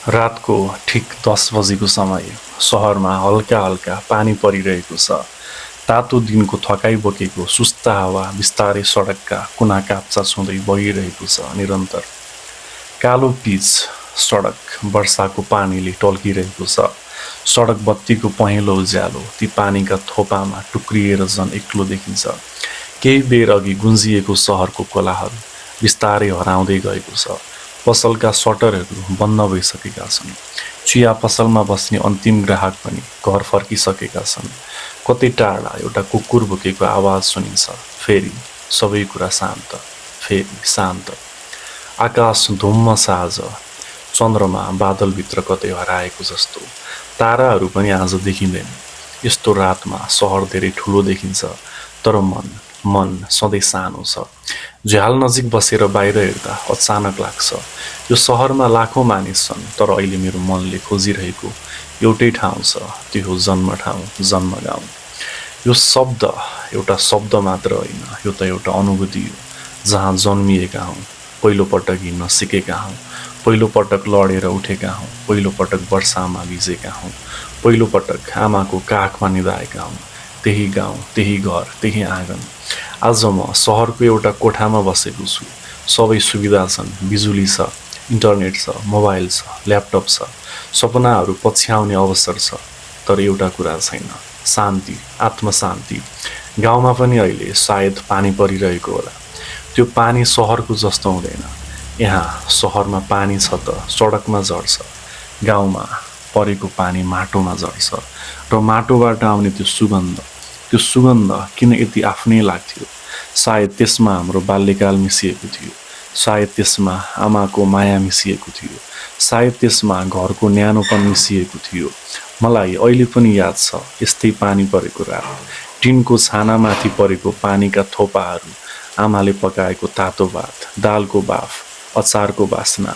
रातको ठिक 10 बजेको समय सहरमा हल्का हल्का पानी परिरहेको छ। तातो दिनको थकाइ बोकेको सुस्ता हावा बिस्तारै सडकका कुना काप्चा छुँदै बगिरहेको छ। निरन्तर कालो पिच सडक वर्षाको पानीले टल्किरहेको छ। सडक बत्तीको पहेँलो उज्यालो ती पानीका थोपामा टुक्रिएर झन् एक्लो देखिन्छ। केही बेर अघि गुन्जिएको सहरको कोलाहल बिस्तारै हराउँदै गएको छ। पसलका सटरहरू बन्द भइसकेका छन्। चिया पसलमा बस्ने अन्तिम ग्राहक पनि घर फर्किसकेका छन्। कतै टाढा एउटा कुकुर भुकेको आवाज सुनिन्छ। फेरि सबै कुरा शान्त, फेरि शान्त। आकाश धुम्म साँझ, चन्द्रमा बादलभित्र कतै हराएको जस्तो। ताराहरू पनि आज देखिँदैन। यस्तो रातमा सहर धेरै ठुलो देखिन्छ, तर मन सधैँ सानो छ। झ्याल नजिक बसेर बाहिर हेर्दा अचानक लाग्छ, यो सहरमा लाखौँ मानिस छन्, तर अहिले मेरो मनले खोजिरहेको एउटै ठाउँ छ। त्यो हो जन्म ठाउँ, जन्म गाउँ। यो शब्द एउटा शब्द मात्र होइन, यो त एउटा अनुभूति हो। जहाँ जन्मिएका हौँ, पहिलो पटक हिँड्न सिकेका हौँ, पहिलो पटक लडेर उठेका हौँ, पहिलो पटक वर्षामा भिजेका हौँ, पहिलो पटक आमाको काखमा निदाएका हौँ। त्यही गाउँ, त्यही घर, त्यही आँगन। आज म सहरको एउटा कोठामा बसेको छु। सबै सुविधा छन्, बिजुली छ, इन्टरनेट छ, मोबाइल छ, ल्यापटप छ, सपनाहरू पछ्याउने अवसर छ, तर एउटा कुरा छैन, शान्ति, आत्मशान्ति। गाउँमा पनि अहिले सायद पानी परिरहेको होला। त्यो पानी सहरको जस्तो हुँदैन। यहाँ सहरमा पानी छ त सडकमा झर्छ, गाउँमा परेको पानी माटोमा झर्छ, र माटोबाट आउने त्यो सुगन्ध किन यति आफ्नै लाग्थ्यो। सायद त्यसमा हाम्रो बाल्यकाल मिसिएको थियो, सायद त्यसमा आमाको माया मिसिएको थियो, सायद त्यसमा घरको न्यानोपन मिसिएको थियो। मलाई अहिले पनि याद छ यस्तै पानी परेको रात, टिनको छानामाथि परेको पानीका थोपाहरू, आमाले पकाएको तातो भात, दालको बाफ, अचारको बास्ना।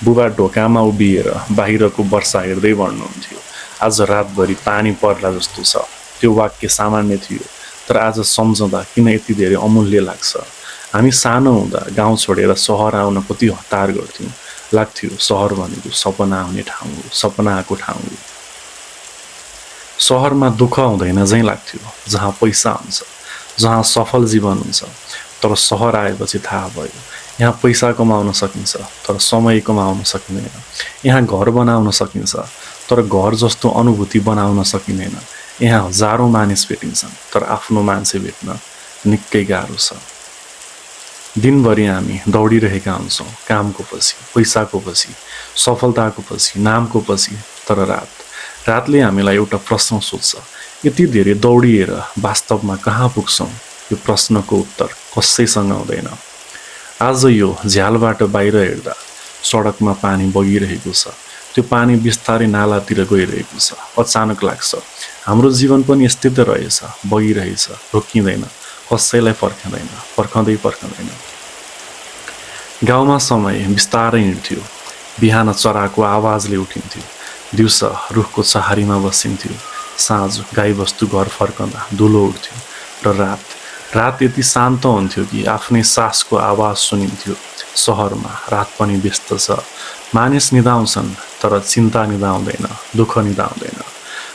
बुबा ढोकामा उभिएर बाहिरको वर्षा हेर्दै भन्नुहुन्थ्यो, आज रातभरि पानी पर्ला जस्तो छ। त्यो वाक्य सामान्य थियो, तर आज सम्झँदा किन यति धेरै अमूल्य लाग्छ। हामी सानो हुँदा गाउँ छोडेर सहर आउन कति हतार गर्थ्यौँ। लाग्थ्यो सहर भनेको सपना आउने ठाउँ हो, सपनाको ठाउँ हो। सहरमा दुःख हुँदैन झैँ लाग्थ्यो, जहाँ पैसा हुन्छ, जहाँ सफल जीवन हुन्छ। तर सहर आएपछि थाहा भयो, यहाँ पैसा कमाउन सकिन्छ, तर समय कमाउन सकिँदैन। यहाँ घर बनाउन सकिन्छ, तर घर जस्तो अनुभूति बनाउन सकिँदैन। यहाँ हजारौँ मानिस भेटिन्छन्, तर आफ्नो मान्छे भेट्न निकै गाह्रो छ। दिनभरि हामी दौडिरहेका हुन्छौँ, कामको पछि, पैसाको पछि, सफलताको पछि, नामको पछि। तर रातले हामीलाई एउटा प्रश्न सोध्छ, यति धेरै दौडिएर वास्तवमा कहाँ पुग्छौँ? यो प्रश्नको उत्तर कसैसँग हुँदैन। आज यो झ्यालबाट बाहिर हेर्दा सडकमा पानी बगिरहेको छ। त्यो पानी बिस्तारै नालातिर गइरहेको छ। अचानक लाग्छ, हाम्रो जीवन पनि यस्तै त रहेछ, बगिरहेछ, रोकिँदैन, कसैलाई पर्खँदैन। गाउँमा समय बिस्तारै हिँड्थ्यो। बिहान चराको आवाजले उठिन्थ्यो, दिउँसो रुखको छहारीमा बसिन्थ्यो, साँझ गाईबस्तु घर फर्कँदा धुलो उठ्थ्यो, र रात यति शान्त हुन्थ्यो कि आफ्नै सासको आवाज सुनिन्थ्यो। सहरमा रात पनि व्यस्त छ। मानिस निदाउँछन्, तर चिन्ता निदाउँदैन, दुःख निदाउँदैन।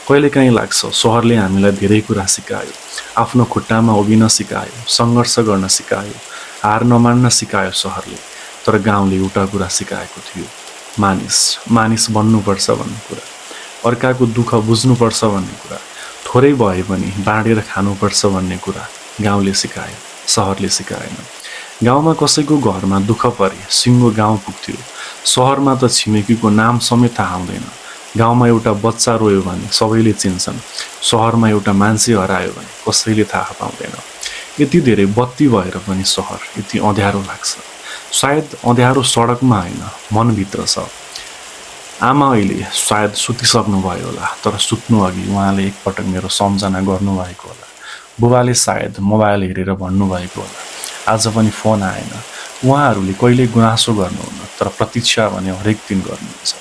कहिलेकाहीँ लाग्छ सहरले हामीलाई धेरै कुरा सिकायो। आफ्नो खुट्टामा उभिन सिकायो, सङ्घर्ष गर्न सिकायो, हार नमान्न सिकायो सहरले। तर गाउँले एउटा कुरा सिकाएको थियो, मानिस बन्नुपर्छ भन्ने कुरा, अर्काको दुःख बुझ्नुपर्छ भन्ने कुरा, थोरै भए पनि बाँडेर खानुपर्छ भन्ने कुरा गाउँले सिकायो, सहरले सिकाएन। गाउँमा कसैको घरमा दुःख परे सिङ्गो गाउँ पुग्थ्यो। सहरमा त छिमेकीको नाम समेत थाहा हुँदैन। गाउँमा एउटा बच्चा रोयो भने सबैले चिन्छन्, सहरमा एउटा मान्छे हरायो भने कसैले थाहा पाउँदैन। यति धेरै बत्ती भएर पनि सहर यति अँध्यारो लाग्छ। सायद अँध्यारो सडकमा होइन, मनभित्र छ। आमा अहिले सायद सुतिसक्नुभयो होला, तर सुत्नु अघि उहाँले एकपटक मेरो सम्झना गर्नुभएको होला। बुबाले सायद मोबाइल हेरेर भन्नुभएको होला, आज पनि फोन आएन। उहाँहरूले कहिल्यै गुनासो गर्नुहुन्न, तर प्रतीक्षा भने हरेक दिन गर्नुहुन्छ।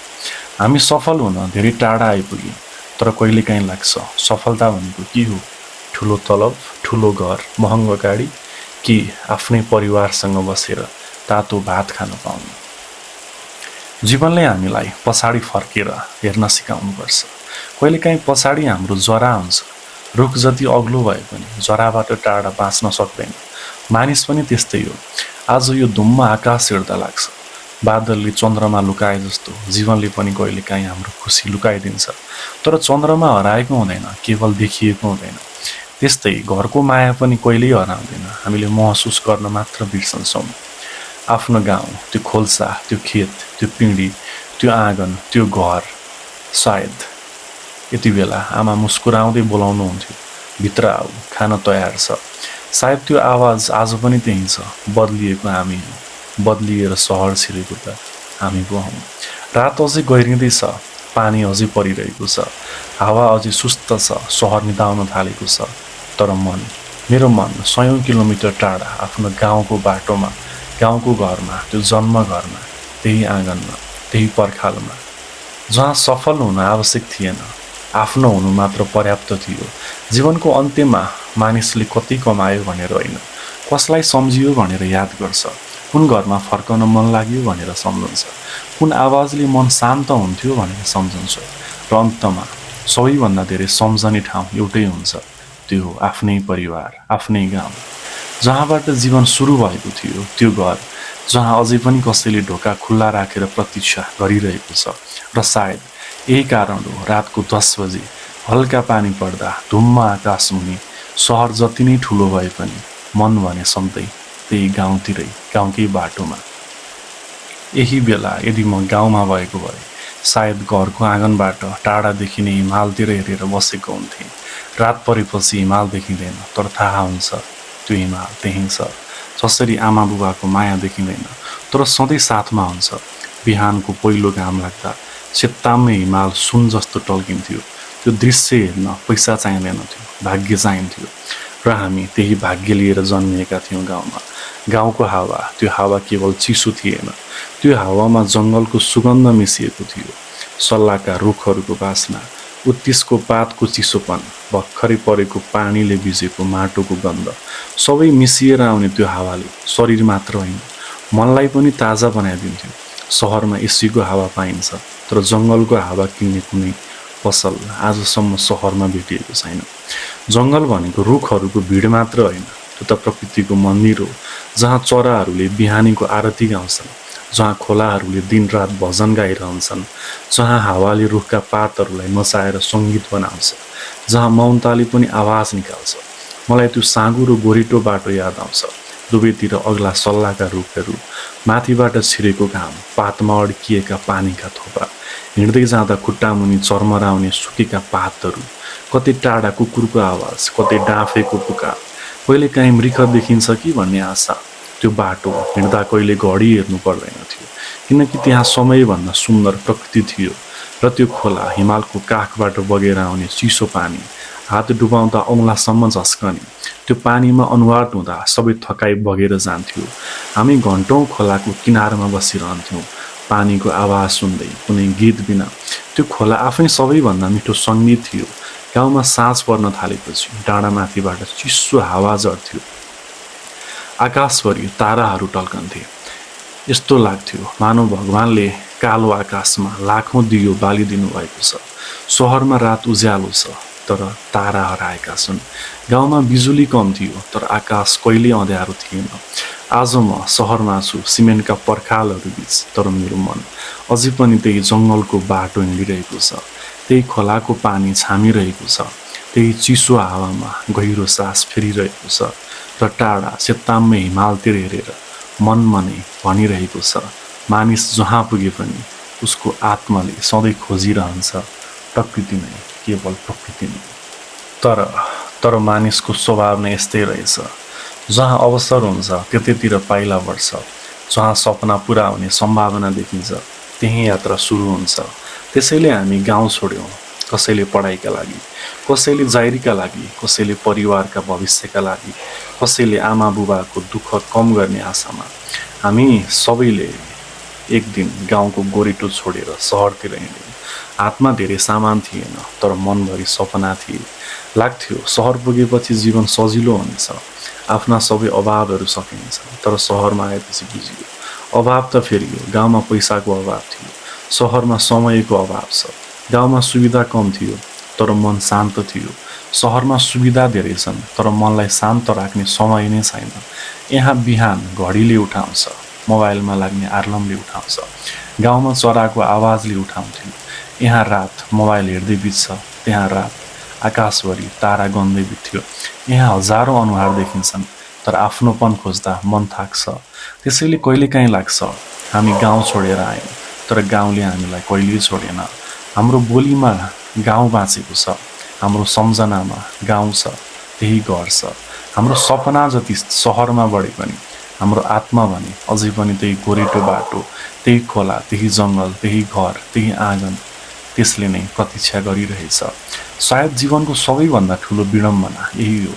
हामी सफल हुन धेरै टाढा आइपुग्यौँ, तर कहिलेकाहीँ लाग्छ सफलता भनेको के हो? ठुलो तलब, ठुलो घर, महँगो गाडी, कि आफ्नै परिवारसँग बसेर तातो भात खान पाउनु? जीवनले हामीलाई पछाडि फर्केर हेर्न सिकाउनुपर्छ। कहिलेकाहीँ पछाडि हाम्रो जरा हुन्छ। रुख जति अग्लो भए पनि जराबाट टाढा बाँच्न सक्दैन। मानिस पनि त्यस्तै हो। आज यो धुम्म आकाश हेर्दा लाग्छ बादलले चन्द्रमा लुकाए जस्तो जीवनले पनि कहिलेकाहीँ हाम्रो खुसी लुकाइदिन्छ। तर चन्द्रमा हराएको हुँदैन, केवल देखिएको हुँदैन। त्यस्तै घरको माया पनि कहिल्यै हराउँदैन, हामीले महसुस गर्न मात्र बिर्सन्छौँ। आफ्नो गाउँ, त्यो खोल्सा, त्यो खेत, त्यो पिँढी, त्यो आँगन, त्यो घर। सायद यति बेला आमा मुस्कुराउँदै बोलाउनुहुन्थ्यो, भित्र आऊ, खान तयार छ। सायद त्यो आवाज आज पनि त्यही छ। बदलिएको हामी हौँ, बदलिएर सहर छिरेको त हामी पो हौँ। रात अझै गहिरिँदैछ, पानी अझै परिरहेको छ, हावा अझै सुस्त छ, सहर निदाउन थालेको छ। तर मन, मेरो मन सयौं किलोमिटर टाढा आफ्नो गाउँको बाटोमा, गाउँको घरमा, त्यो जन्म घरमा, त्यही आँगनमा, त्यही पर्खालमा, जहाँ सफल हुन आवश्यक थिएन, आफ्नो हुनु मात्र पर्याप्त थियो। जीवनको अन्त्यमा मानिसले कति कमायो भनेर होइन, कसलाई सम्झियो भनेर याद गर्छ, कुन घरमा फर्कन मन लाग्यो भनेर सम्झन्छ, कुन आवाजले मन शान्त हुन्थ्यो भनेर सम्झन्छ। र अन्तमा सबैभन्दा धेरै सम्झने ठाउँ एउटै हुन्छ, त्यो हो आफ्नै परिवार, आफ्नै गाउँ, जहाँबाट जीवन सुरु भएको थियो, त्यो घर जहाँ अझै पनि कसैले ढोका खुल्ला राखेर प्रतीक्षा गरिरहेको छ। र सायद यही कारण हो रातको 10 बजे हल्का पानी पर्दा धुम्म आकाश मुनि सहर जति नै ठुलो भए पनि मन भने सधैँ त्यही गाउँतिरै, गाउँकै बाटोमा। यही बेला यदि म गाउँमा भएको भए सायद घरको आँगनबाट टाढा देखिने हिमालतिर हेरेर बसेको हुन्थेँ। रात परेपछि हिमाल देखिँदैन, तर थाहा हुन्छ त्यो हिमाल त्यहीँ छ। जसरी आमा बुबाको माया देखिँदैन, तर सधैँ साथमा हुन्छ। बिहानको पहिलो घाम लाग्दा सेत्ताम्मे हिमाल सुन जस्तो टल्किन्थ्यो। त्यो दृश्य हेर्न पैसा चाहिँदैन थियो, भाग्य चाहिन्थ्यो। र हामी त्यही भाग्य लिएर जन्मिएका थियौँ गाउँमा। गाउँको हावा, त्यो हावा केवल चिसो थिएन, त्यो हावामा जङ्गलको सुगन्ध मिसिएको थियो। सल्लाका रुखहरूको बास्ना, उत्तिसको पातको चिसोपन, भर्खरै परेको पानीले भिजेको माटोको गन्ध, सबै मिसिएर आउने त्यो हावाले शरीर मात्र होइन, मनलाई पनि ताजा बनाइदिन्थ्यो। सहरमा एसीको हावा पाइन्छ, तर जङ्गलको हावा किन्ने कुनै पसल आजसम्म सहरमा भेटिएको छैन। जङ्गल भनेको रुखहरूको भिड मात्र होइन, त्यो त प्रकृतिको मन्दिर हो, जहाँ चराहरूले बिहानीको आरती गाउँछन्, जहाँ खोलाहरूले दिनरात भजन गाइरहन्छन्, जहाँ हावाले रुखका पातहरूलाई नचाएर सङ्गीत बनाउँछ, जहाँ मौनताले पनि आवाज निकाल्छ। मलाई त्यो साँगुरो गोरिटो बाटो याद आउँछ। दुवैतिर अग्ला सल्लाका रुखहरू, माथिबाट छिरेको घाम, पातमा अड्किएका पानीका थोपा, हिँड्दै जाँदा खुट्टामुनि चर्मराउने सुकेका पातहरू, कतै टाढा कुकुरको आवाज, कतै डाँफेको पुकार, कहिलेकाहीँ मृग देखिन्छ कि भन्ने आशा। त्यो बाटो हिँड्दा कहिले घडी हेर्नु पर्दैन थियो, किनकि त्यहाँ समयभन्दा सुन्दर प्रकृति थियो। र त्यो खोला, हिमालको काखबाट बगेर आउने चिसो पानी, हात डुबाउँदा औँलासम्म झस्कने, त्यो पानीमा अनुहार धुँदा सबै थकाइ बगेर जान्थ्यो। हामी घन्टौँ खोलाको किनारमा बसिरहन्थ्यौँ, पानीको आवाज सुन्दै, कुनै गीत बिना। त्यो खोला आफै सबैभन्दा मिठो सङ्गीत थियो। गाउँमा साँझ पर्न थालेपछि डाँडामाथिबाट चिसो हावा झर्थ्यो, आकाशभरि ताराहरू टल्कन्थे। यस्तो लाग्थ्यो मानव भगवानले कालो आकाशमा लाखौँ दियो बालिदिनु भएको छ। सहरमा रात उज्यालो छ, तर तारा हराएका छन्। गाउँमा बिजुली कम थियो, तर आकाश कहिल्यै अँध्यारो थिएन। आज म सहरमा छु, सिमेन्टका पर्खालहरू बीच, तर मेरो मन अझै पनि त्यही जङ्गलको बाटो हिँडिरहेको छ, त्यही खोलाको पानी छामिरहेको छ, त्यही चिसो हावामा गहिरो सास फेरिरहेको छ। र टाढा सेत्ताम्मे हिमालतिर हेरेर मनमा नै भनिरहेको छ, मानिस जहाँ पुगे पनि उसको आत्माले सधैँ खोजिरहन्छ प्रकृति नै, केवल प्रकृति नै। तर मानिसको स्वभाव नै यस्तै रहेछ। जहाँ अवसर हुन्छ त्यतैतिर पाइला बढ्छ, जहाँ सपना पुरा हुने सम्भावना देखिन्छ त्यही यात्रा सुरु हुन्छ। त्यसैले हामी गाउँ छोड्यौँ, कसैले पढाइका लागि, कसैले जाहिरीका लागि, कसैले परिवारका भविष्यका लागि, कसैले आमा बुबाको दुःख कम गर्ने आशामा। हामी सबैले एक दिन गाउँको गोरिटो छोडेर सहरतिर हिँड्यौँ। हातमा धेरै सामान थिएन, तर मनभरि सपना थिए। लाग्थ्यो सहर पुगेपछि जीवन सजिलो हुनेछ, आफ्ना सबै अभावहरू सकिन्छ। तर सहरमा आएपछि बुझियो अभाव त फेरि हो, गाउँमा पैसाको अभाव थियो, सहरमा समयको अभाव छ। गाउँमा सुविधा कम थियो तर मन शान्त थियो, सहरमा सुविधा धेरै छन् तर मनलाई शान्त राख्ने समय नै छैन। यहाँ बिहान घडीले उठाउँछ, मोबाइलमा लाग्ने आर्लमले उठाउँछ, गाउँमा चराको आवाजले उठाउँथ्यो। यहाँ रात मोबाइल हेर्दै बित्छ, त्यहाँ रात आकाशभरि तारा गन्दै बित्थ्यो। यहाँ हजारौँ अनुहार देखिन्छन् तर आफ्नोपन खोज्दा मन थाक्छ। त्यसैले कहिलेकाहीँ लाग्छ हामी गाउँ छोडेर आयौँ तर गाउँले हामीलाई कहिल्यै छोडेन। हाम्रो बोलीमा गाउँ बाँचेको छ, हाम्रो सम्झनामा गाउँ छ, त्यही घर छ। हाम्रो सपना जति सहरमा बढे पनि हाम्रो आत्मा भने अझै पनि त्यही गोरेटो बाटो, त्यही खोला, त्यही जङ्गल, त्यही घर, त्यही आँगन, त्यसले नै प्रतीक्षा गरिरहेछ। सायद जीवनको सबैभन्दा ठुलो विडम्बना यही हो,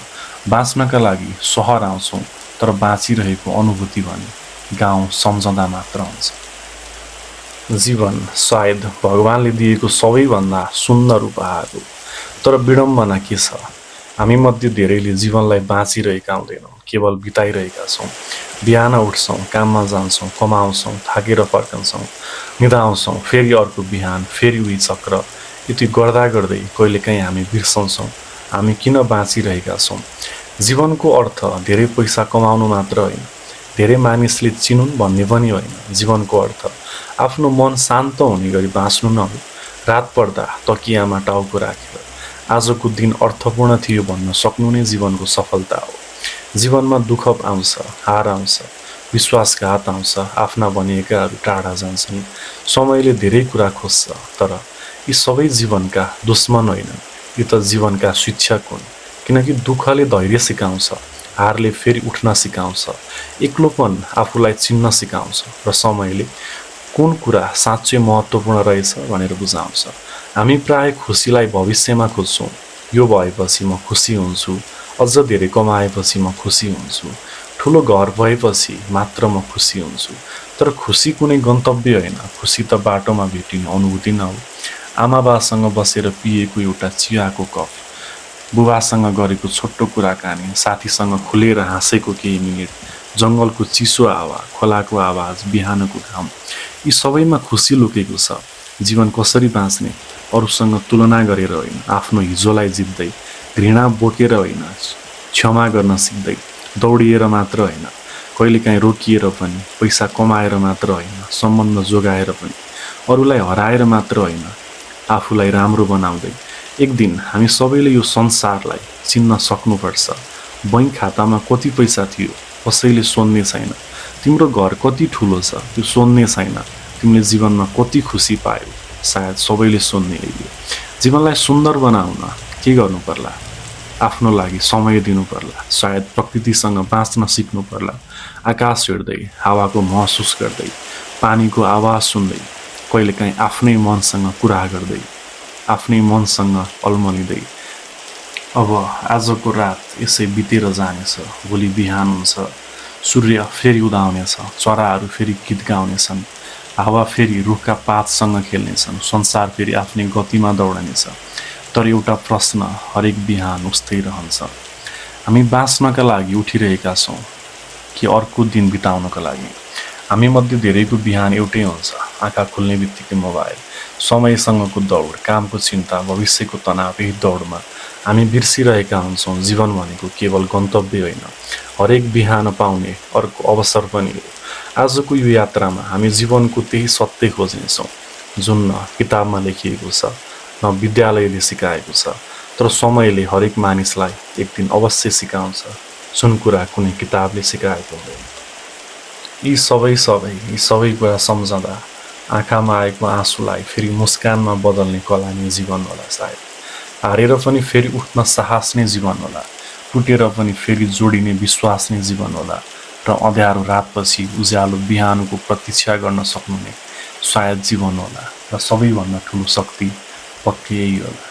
बाँच्नका लागि सहर आउँछौँ तर बाँचिरहेको अनुभूति भने गाउँ सम्झँदा मात्र हुन्छ। जीवन सायद भगवानले दिएको सबैभन्दा सुन्दर उपहार हो, तर विडम्बना के छ, हामी मध्ये धेरैले जीवनलाई बाँचिरहेका हुँदैनौँ, केवल बिताइरहेका छौँ। बिहान उठ्छौँ, काममा जान्छौँ, कमाउँछौँ, थाकेर फर्कन्छौँ, निदाउँछौँ, फेरि अर्को बिहान, फेरि उही चक्र। यति गर्दा गर्दै कहिलेकाहीँ हामी बिर्सँछौँ हामी किन बाँचिरहेका छौँ। जीवनको अर्थ धेरै पैसा कमाउनु मात्र होइन, धेरै मानिसले चिनुन् भन्ने पनि होइन। जीवनको अर्थ आफ्नो मन शान्त हुने गरी बाँच्नु न हो। रात पर्दा तकियामा टाउको राखेर आजको दिन अर्थपूर्ण थियो भन्न सक्नु नै जीवनको सफलता हो। जीवनमा दुःख आउँछ, हार आउँछ, विश्वासघात आउँछ, आफ्ना भनिएकाहरू टाढा जान्छन्, समयले धेरै कुरा खोज्छ, तर यी सबै जीवनका दुश्मन होइनन्, यी त जीवनका शिक्षक हुन्। किनकि दुःखले धैर्य सिकाउँछ, हारले फेरि उठ्न सिकाउँछ, एक्लोपन आफूलाई चिन्न सिकाउँछ र समयले कुन कुरा साँच्चै महत्त्वपूर्ण रहेछ भनेर बुझाउँछ। हामी प्राय खुसीलाई भविष्यमा खोज्छौँ, यो भएपछि म खुसी हुन्छु, अझ धेरै कमाएपछि म खुसी हुन्छु, ठुलो घर भएपछि मात्र म खुसी हुन्छु। तर खुसी कुनै गन्तव्य होइन, खुसी त बाटोमा भेटिने अनुभूति न हो। आमाबासँग बसेर पिएको एउटा चियाको कप, बुबासँग गरेको छोटो कुराकानी, साथीसँग खुलेर हाँसेको केही मिनट, जङ्गलको चिसो हावा, खोलाको आवाज, बिहानको घाम, यी सबैमा खुसी लुकेको छ। जीवन कसरी बाँच्ने, अरूसँग तुलना गरेर होइन, आफ्नो हिजोलाई जित्दै, घृणा बोकेर होइन, क्षमा गर्न सिक्दै, दौडिएर मात्र होइन, कहिलेकाहीँ रोकिएर पनि, पैसा कमाएर मात्र होइन, सम्बन्ध जोगाएर पनि, अरूलाई हराएर मात्र होइन, आफूलाई राम्रो बनाउँदै। एक दिन हामी सबैले यो संसारलाई चिन्न सक्नुपर्छ। बैंक खातामा कति पैसा थियो कसैले सोध्ने छैन, तिम्रो घर कति ठुलो छ त्यो सोध्ने छैन, तिमीले जीवनमा कति खुसी पायौ सायद सबैले सोध्ने यही हो। जीवनलाई सुन्दर बनाउन के गर्नु पर्ला, आफ्नो लागि समय दिनु पर्ला, सायद प्रकृतिसँग बाँच्न सिक्नु पर्ला, आकाश हेर्दै, हावाको महसुस गर्दै, पानीको आवाज सुन्दै, कहिलेकाहीँ आफ्नै मनसँग कुरा गर्दै, आफ्नै मनसँग अल्मलिँदै। अब आजको रात यसै बितेर जानेछ, भोलि बिहान हुन्छ, सूर्य फेरि उदाउनेछ, चराहरू फेरि गीत गाउनेछन्, हावा फेरि रुखका पातसँग खेल्नेछन्, संसार फेरि आफ्नै गतिमा दौडनेछ। तर एउटा प्रश्न हरेक बिहान उस्तै रहन्छ, हामी बाँच्नका लागि उठिरहेका छौँ कि अर्को दिन बिताउनका लागि। हामी मध्ये धेरैको बिहान एउटै हुन्छ, आँखा खुल्ने बित्तिकै मोबाइल, समयसँगको दौड, कामको चिन्ता, भविष्यको तनाव। यही दौडमा हामी बिर्सिरहेका हुन्छौँ जीवन भनेको केवल गन्तव्य होइन, हरेक बिहान पाउने अर्को अवसर पनि हो। आजको यो यात्रामा हामी जीवनको त्यही सत्य खोज्नेछौँ जुन न किताबमा लेखिएको छ, न विद्यालयले सिकाएको छ, तर समयले हरेक मानिसलाई एक दिन अवश्य सिकाउँछ जुन कुरा कुनै किताबले सिकाएको हुँदैन। यी सबै कुरा सम्झँदा आँखामा आएको आँसुलाई फेरि मुस्कानमा बदल्ने कला नै जीवन होला। सायद हारेर पनि फेरि उठ्न साहस नै जीवन होला, टुटेर पनि फेरि जोडिने विश्वास नै जीवन होला, र अँध्यारो रातपछि उज्यालो बिहानको प्रतीक्षा गर्न सक्नु नै सायद जीवन होला। र सबैभन्दा ठुलो शक्ति पक्कै यही होला।